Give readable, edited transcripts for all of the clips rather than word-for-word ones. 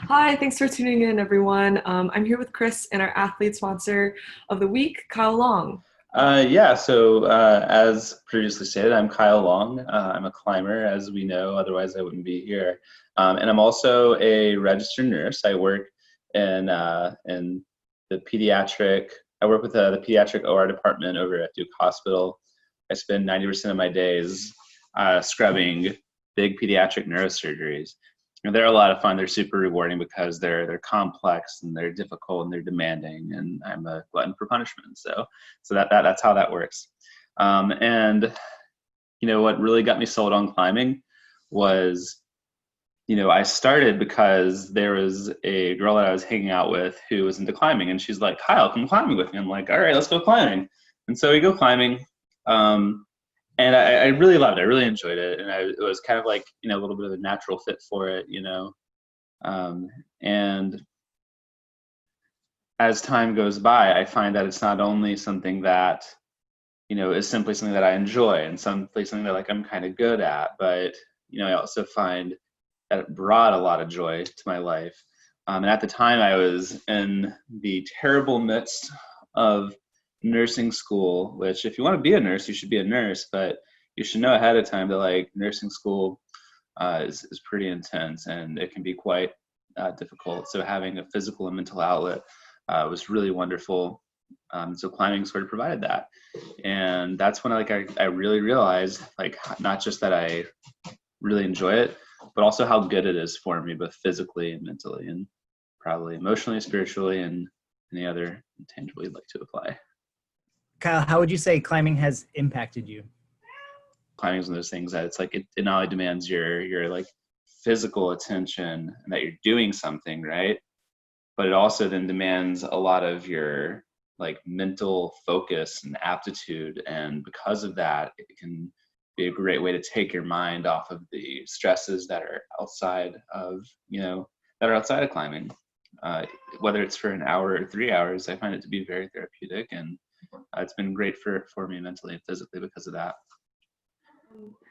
Hi, thanks for tuning in, everyone. I'm here with Chris and our athlete sponsor of the week, Kyle Long. As previously stated, I'm Kyle Long. I'm a climber, as we know, otherwise I wouldn't be here. And I'm also a registered nurse. I work in the pediatric, I work with the pediatric OR department over at Duke Hospital. I spend 90% of my days scrubbing big pediatric neurosurgeries. And they're a lot of fun. They're super rewarding because they're complex and they're difficult and they're demanding. And I'm a glutton for punishment. So that's how that works. And what really got me sold on climbing was, I started because there was a girl that I was hanging out with who was into climbing, and she's like, "Kyle, come climbing with me." I'm like, "All right, let's go climbing." And so we go climbing. Um, and I really loved it. I really enjoyed it, and it was kind of like a little bit of a natural fit for it. Um, and as time goes by, I find that it's not only something that is simply something that I enjoy and something that like I'm kind of good at, but I also find that it brought a lot of joy to my life. And at the time, I was in the terrible midst of nursing school, which if you want to be a nurse, you should be a nurse, but you should know ahead of time that like nursing school is pretty intense and it can be quite difficult. So having a physical and mental outlet was really wonderful. So climbing sort of provided that. And that's when I really realized like not just that I really enjoy it, but also how good it is for me, both physically and mentally, and probably emotionally, spiritually, and any other intangible you'd like to apply. Kyle, how would you say climbing has impacted you? Climbing is one of those things that it's like it not only demands your like physical attention and that you're doing something, right? But it also then demands a lot of your like mental focus and aptitude. And because of that, it can be a great way to take your mind off of the stresses that are outside of, that are outside of climbing. Whether it's for an hour or 3 hours, I find it to be very therapeutic, and it's been great for me mentally and physically because of that.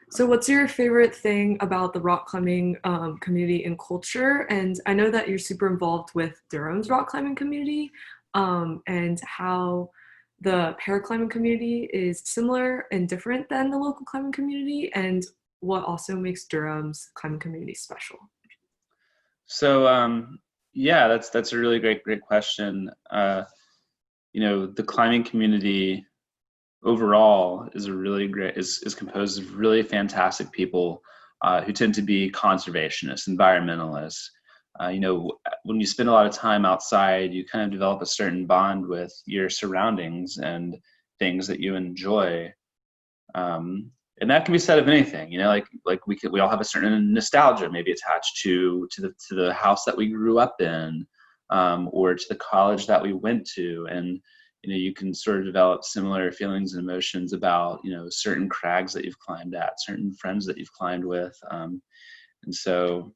So, what's your favorite thing about the rock climbing community and culture? And I know that you're super involved with Durham's rock climbing community, and how the paraclimbing community is similar and different than the local climbing community, and what also makes Durham's climbing community special. So that's a really great question. The climbing community overall is a really great is composed of really fantastic people who tend to be conservationists, environmentalists. When you spend a lot of time outside, you kind of develop a certain bond with your surroundings and things that you enjoy. And that can be said of anything, like we all have a certain nostalgia maybe attached to the house that we grew up in, or to the college that we went to. And you can sort of develop similar feelings and emotions about certain crags that you've climbed at, certain friends that you've climbed with. And so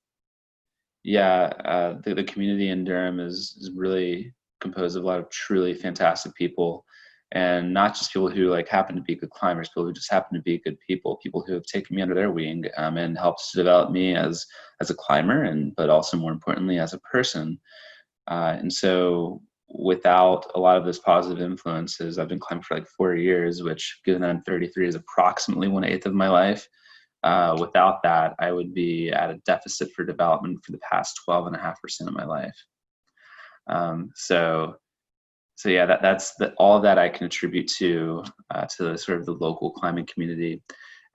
the community in Durham is really composed of a lot of truly fantastic people, and not just people who like happen to be good climbers, people who just happen to be good people who have taken me under their wing, and helped to develop me as a climber, and but also more importantly as a person. And so without a lot of those positive influences, I've been climbing for like 4 years, which given that I'm 33 is approximately 1/8 of my life. Without that, I would be at a deficit for development for the past 12.5% of my life. So yeah, all of that I can attribute to sort of the local climbing community.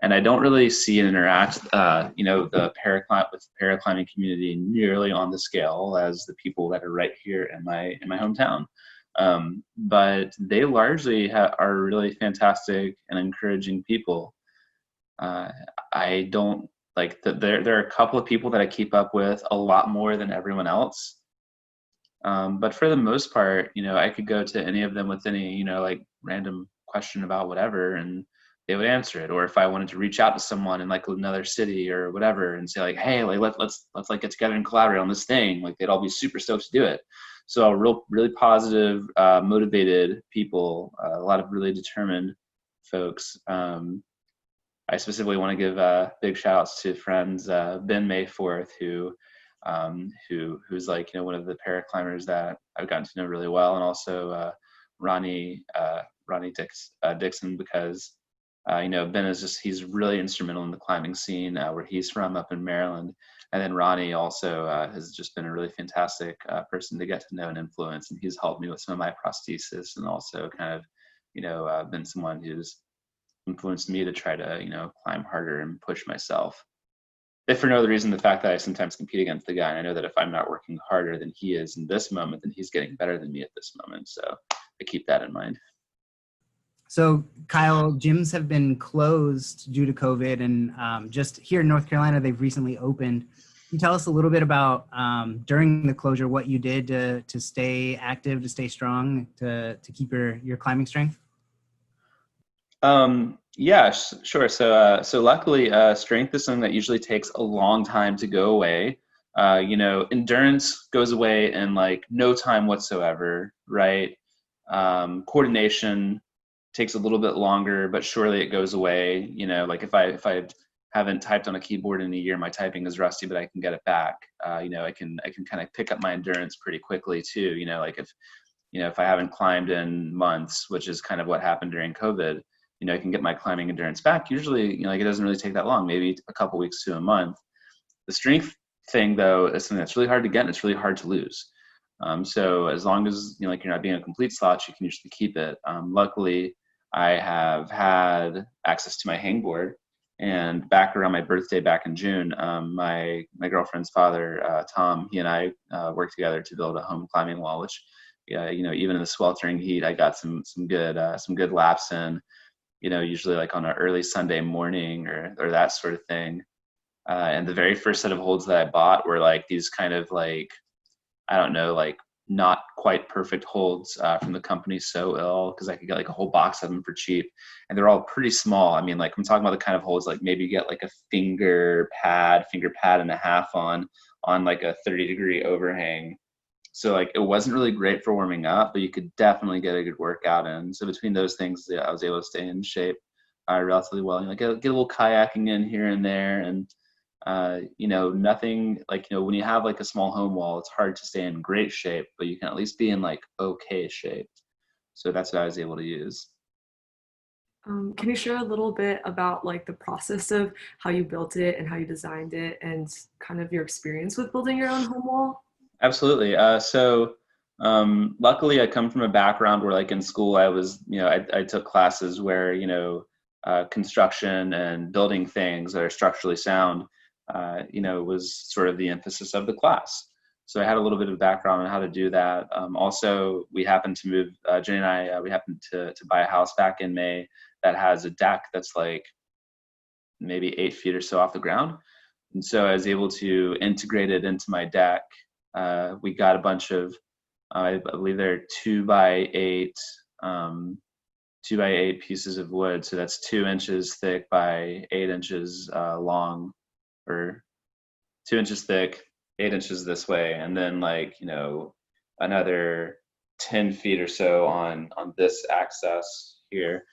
And I don't really see and interact, the paraclimbing community nearly on the scale as the people that are right here in my hometown. But they largely are really fantastic and encouraging people. I don't like that. There are a couple of people that I keep up with a lot more than everyone else. But for the most part, I could go to any of them with any, like random question about whatever, and they would answer it. Or if I wanted to reach out to someone in like another city or whatever and say like, hey, like let's like get together and collaborate on this thing, like they'd all be super stoked to do it. So really positive, motivated people, a lot of really determined folks. I specifically want to give big shout outs to friends Ben Mayforth, who who's like, one of the paraclimbers that I've gotten to know really well, and also Ronnie Dixon, because Ben is he's really instrumental in the climbing scene where he's from, up in Maryland. And then Ronnie also has just been a really fantastic person to get to know and influence, and he's helped me with some of my prosthesis, and also kind of been someone who's influenced me to try to climb harder and push myself. If for no other reason, the fact that I sometimes compete against the guy, and I know that if I'm not working harder than he is in this moment, then he's getting better than me at this moment. So I keep that in mind. So Kyle, gyms have been closed due to COVID, and just here in North Carolina, they've recently opened. Can you tell us a little bit about during the closure, what you did to stay active, to stay strong, to keep your climbing strength? Yeah, sure. So luckily, strength is something that usually takes a long time to go away. Endurance goes away in like no time whatsoever, right? Coordination takes a little bit longer, but surely it goes away. Like if I haven't typed on a keyboard in a year, my typing is rusty, but I can get it back. I can kind of pick up my endurance pretty quickly too. Like if I haven't climbed in months, which is kind of what happened during COVID, I can get my climbing endurance back. Usually, like it doesn't really take that long, maybe a couple weeks to a month. The strength thing though is something that's really hard to get, and it's really hard to lose. So as long as like you're not being a complete slouch, you can usually keep it. Luckily, I have had access to my hangboard, and back around my birthday back in June, my girlfriend's father, Tom, he and I worked together to build a home climbing wall, which even in the sweltering heat, I got some good laps in. Usually like on an early Sunday morning or that sort of thing. And the very first set of holds that I bought were like these kind of like, I don't know, like not quite perfect holds from the company So Ill, because I could get like a whole box of them for cheap. And they're all pretty small. I mean, like I'm talking about the kind of holds like maybe you get like a finger pad and a half on like a 30-degree overhang. So like it wasn't really great for warming up, but you could definitely get a good workout in. So between those things, yeah, I was able to stay in shape relatively well. Get a little kayaking in here and there, and nothing like when you have like a small home wall, it's hard to stay in great shape, but you can at least be in like okay shape. So that's what I was able to use. Can you share a little bit about like the process of how you built it and how you designed it, and kind of your experience with building your own home wall? Absolutely. Luckily I come from a background where like in school I was, I took classes where, construction and building things that are structurally sound, was sort of the emphasis of the class. So I had a little bit of background on how to do that. Also, we happened to move, Jenny and I, we happened to buy a house back in May that has a deck that's like maybe 8 feet or so off the ground. And so I was able to integrate it into my deck. We got a bunch of, I believe they're 2x8 pieces of wood. So that's 2 inches thick by 8 inches long, or 2 inches thick, 8 inches this way. And then like, another 10 feet or so on this axis here.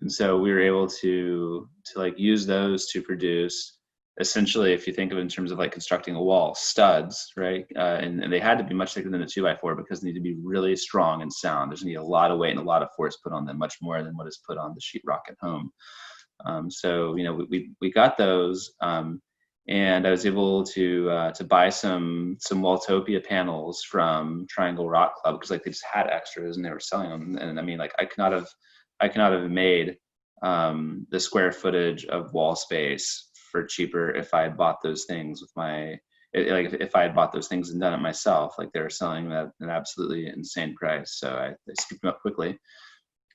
And so we were able to like use those to produce, essentially, if you think of it in terms of like constructing a wall, studs, right? And they had to be much thicker than a 2x4 because they need to be really strong and sound. There's need a lot of weight and a lot of force put on them, much more than what is put on the sheetrock at home. So we got those, and I was able to buy some Walltopia panels from Triangle Rock Club, because like they just had extras and they were selling them. And I mean, like I could not have made the square footage of wall space for cheaper if I had bought those things with if I had bought those things and done it myself. Like they were selling that at an absolutely insane price, so I scooped them up quickly.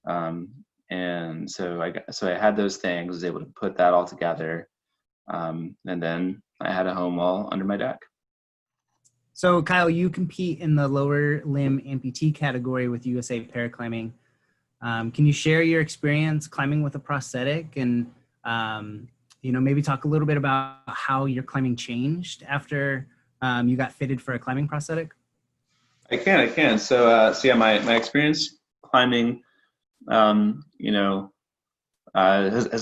And so I had those things, was able to put that all together, and then I had a home wall under my deck. So Kyle, you compete in the lower limb amputee category with USA Paraclimbing. Can you share your experience climbing with a prosthetic, and maybe talk a little bit about how your climbing changed after you got fitted for a climbing prosthetic? I can. So yeah, my experience climbing, has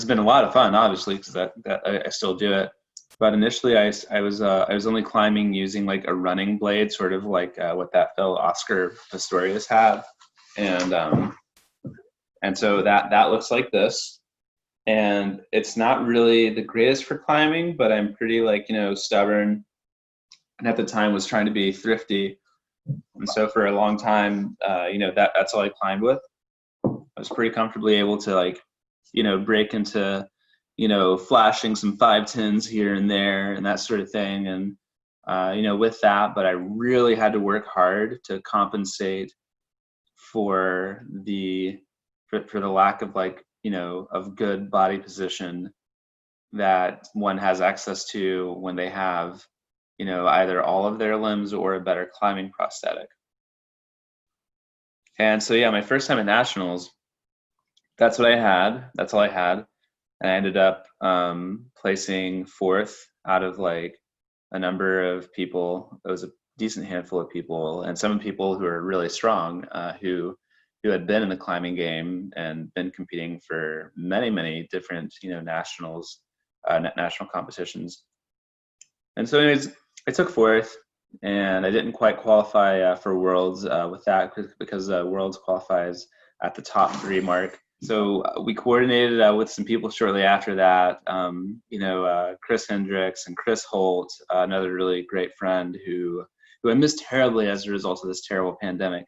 been a lot of fun, obviously, because that I still do it. But initially, I was only climbing using like a running blade, sort of like what that fellow Oscar Pistorius had, and so that looks like this. And it's not really the greatest for climbing, but I'm pretty like, stubborn, and at the time was trying to be thrifty. And so for a long time, that's all I climbed with. I was pretty comfortably able to like, break into, flashing some 510s here and there and that sort of thing. And, with that, but I really had to work hard to compensate for the lack of like, of good body position that one has access to when they have, either all of their limbs or a better climbing prosthetic. And so, yeah, my first time at nationals, that's what I had. That's all I had. And I ended up placing fourth out of like a number of people. It was a decent handful of people, and some people who are really strong, who had been in the climbing game and been competing for many different, nationals, national competitions. And so, anyways, I took fourth, and I didn't quite qualify for Worlds with that because Worlds qualifies at the top 3 mark. So we coordinated with some people shortly after that. Chris Hendricks and Chris Holt, another really great friend who I missed terribly as a result of this terrible pandemic.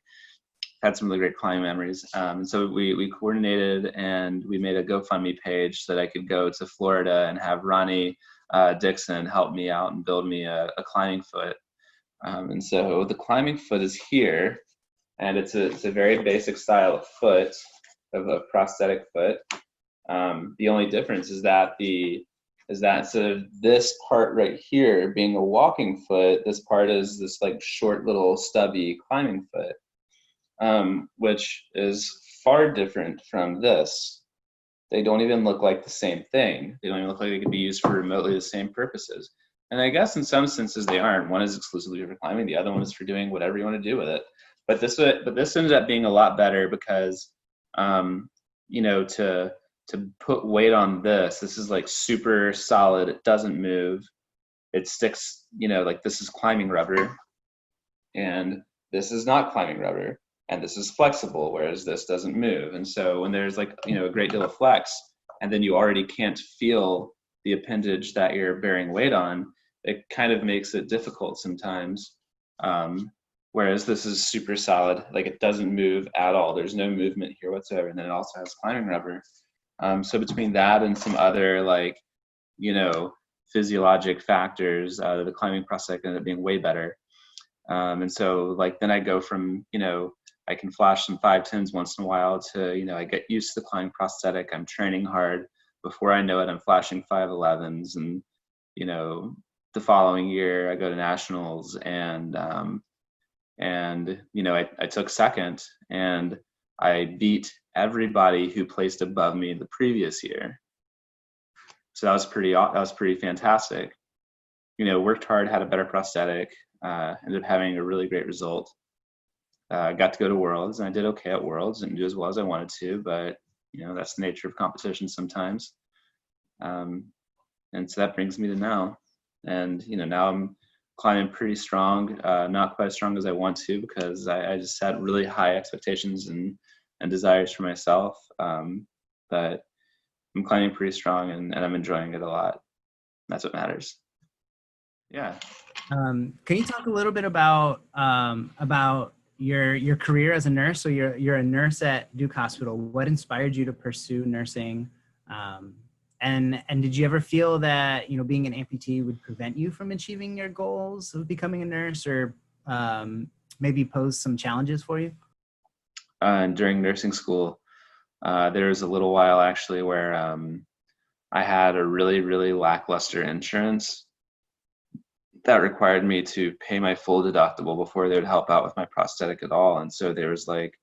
Had some really great climbing memories. And so we coordinated, and we made a GoFundMe page so that I could go to Florida and have Ronnie Dixon help me out and build me a climbing foot. And so the climbing foot is here, and it's a very basic style of foot, of a prosthetic foot. The only difference is that instead of this part right here being a walking foot, this part is this like short little stubby climbing foot. Which is far different from this. They don't even look like the same thing. They don't even look like they could be used for remotely the same purposes. And I guess in some senses they aren't. One is exclusively for climbing, the other one is for doing whatever you want to do with it. But this ended up being a lot better because, to put weight on this is like super solid. It doesn't move. It sticks, like this is climbing rubber, and this is not climbing rubber. And this is flexible, whereas this doesn't move. And so when there's like, a great deal of flex, and then you already can't feel the appendage that you're bearing weight on, it kind of makes it difficult sometimes. Whereas this is super solid, like it doesn't move at all. There's no movement here whatsoever. And then it also has climbing rubber. So between that and some other like, physiologic factors, the climbing prosthetic ended up being way better. And so like, then I go from, I can flash some 510s once in a while to, I get used to the climbing prosthetic. I'm training hard. Before I know it, I'm flashing 511s. And, the following year I go to nationals, and I took second, and I beat everybody who placed above me the previous year. So that was pretty fantastic. Worked hard, had a better prosthetic, ended up having a really great result. Got to go to Worlds, and I did okay at Worlds, didn't do as well as I wanted to, but that's the nature of competition sometimes. And so that brings me to now. And now I'm climbing pretty strong, not quite as strong as I want to, because I just had really high expectations and desires for myself. But I'm climbing pretty strong, and I'm enjoying it a lot. That's what matters. Yeah. Can you talk a little bit about your career as a nurse? So you're a nurse at Duke Hospital. What inspired you to pursue nursing? And did you ever feel that being an amputee would prevent you from achieving your goals of becoming a nurse, or maybe pose some challenges for you? During nursing school, there was a little while actually where I had a really lackluster insurance that required me to pay my full deductible before they would help out with my prosthetic at all. And so there was like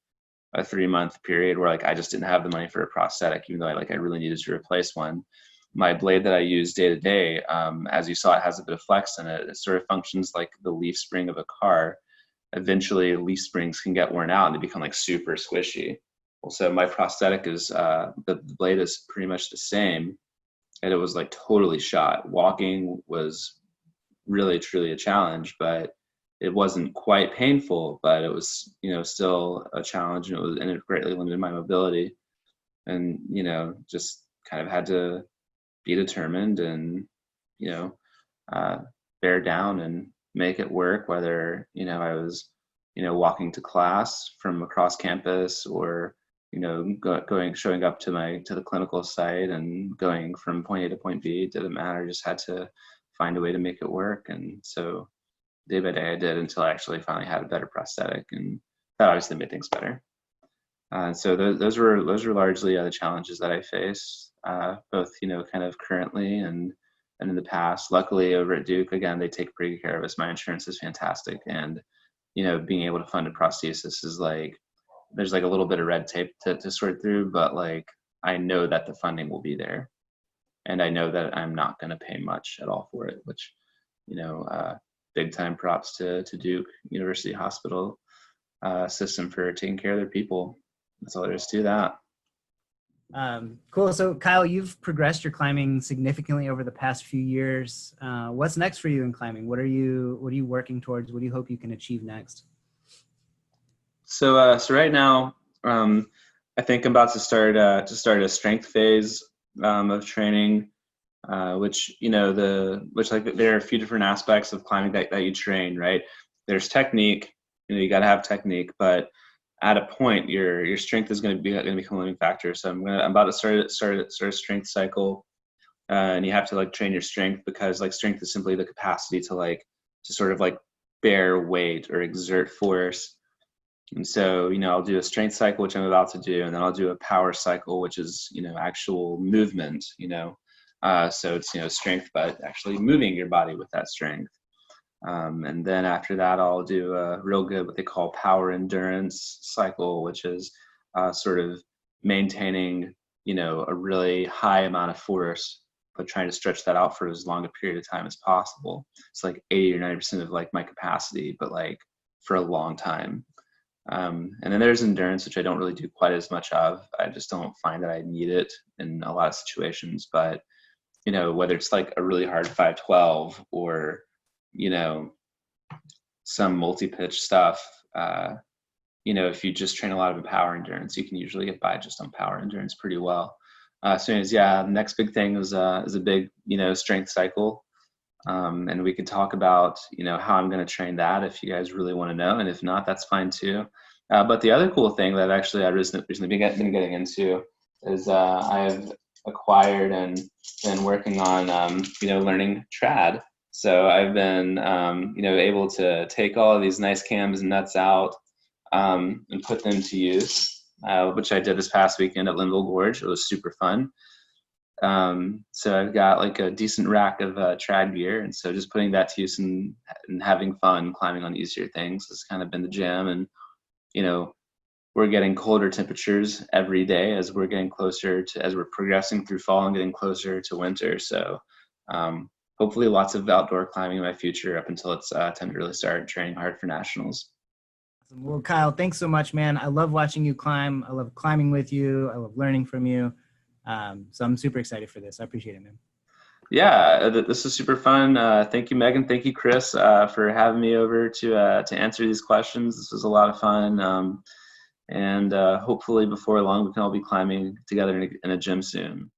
a 3-month period where like I just didn't have the money for a prosthetic, even though I really needed to replace one. My blade that I use day to day, as you saw, it has a bit of flex in it. It sort of functions like the leaf spring of a car. Eventually, leaf springs can get worn out and they become like super squishy. Well, so my prosthetic is the blade is pretty much the same, and it was like totally shot. Walking was really truly a challenge, but it wasn't quite painful, but it was, still a challenge, and it greatly limited my mobility. And, just kind of had to be determined and, you know, uh, bear down and make it work, whether, I was, walking to class from across campus, or, showing up to the clinical site and going from point A to point B. It didn't matter. Just had to find a way to make it work. And so day by day I did, until I actually finally had a better prosthetic, and that obviously made things better. So those were largely the challenges that I face, both kind of currently and in the past. Luckily, over at Duke, again, they take pretty good care of us. My insurance is fantastic, and being able to fund a prosthesis is like, there's like a little bit of red tape to sort through, but like I know that the funding will be there, and I know that I'm not going to pay much at all for it, which big time props to Duke University Hospital system for taking care of their people. That's all there is to that. Cool. So Kyle, you've progressed your climbing significantly over the past few years. What's next for you in climbing? What are you working towards? What do you hope you can achieve next? So right now, I think I'm about to start a strength phase of training, which there are a few different aspects of climbing that you train, right? There's technique. You got to have technique, but at a point, your strength is going to become a limiting factor. So I'm about to start a strength cycle, and you have to like train your strength, because like strength is simply the capacity to sort of like bear weight or exert force. And so I'll do a strength cycle, which I'm about to do, and then I'll do a power cycle, which is actual movement. So it's strength, but actually moving your body with that strength. And then after that, I'll do a real good, what they call power endurance cycle, which is sort of maintaining, a really high amount of force, but trying to stretch that out for as long a period of time as possible. It's like 80 or 90% of like my capacity, but like for a long time. And then there's endurance, which I don't really do quite as much of. I just don't find that I need it in a lot of situations. But, whether it's like a really hard 512 or some multi-pitch stuff, if you just train a lot of power endurance, you can usually get by just on power endurance pretty well. So anyways, the next big thing is a big, strength cycle. And we could talk about, how I'm going to train that if you guys really want to know. And if not, that's fine too. But the other cool thing that actually I recently been getting into is I've acquired and been working on, learning trad. So I've been, able to take all of these nice cams and nuts out and put them to use, which I did this past weekend at Linville Gorge. It was super fun. So I've got like a decent rack of trad gear, and so just putting that to use and having fun climbing on easier things has kind of been the jam. And we're getting colder temperatures every day as we're progressing through fall and getting closer to winter. So hopefully lots of outdoor climbing in my future up until it's time to really start training hard for nationals. Well, Kyle, thanks so much, man. I love watching you climb. I love climbing with you. I love learning from you. So I'm super excited for this. I appreciate it, man. Yeah, this is super fun. Thank you, Megan. Thank you, Chris, for having me over to answer these questions. This was a lot of fun. And hopefully before long, we can all be climbing together in a gym soon.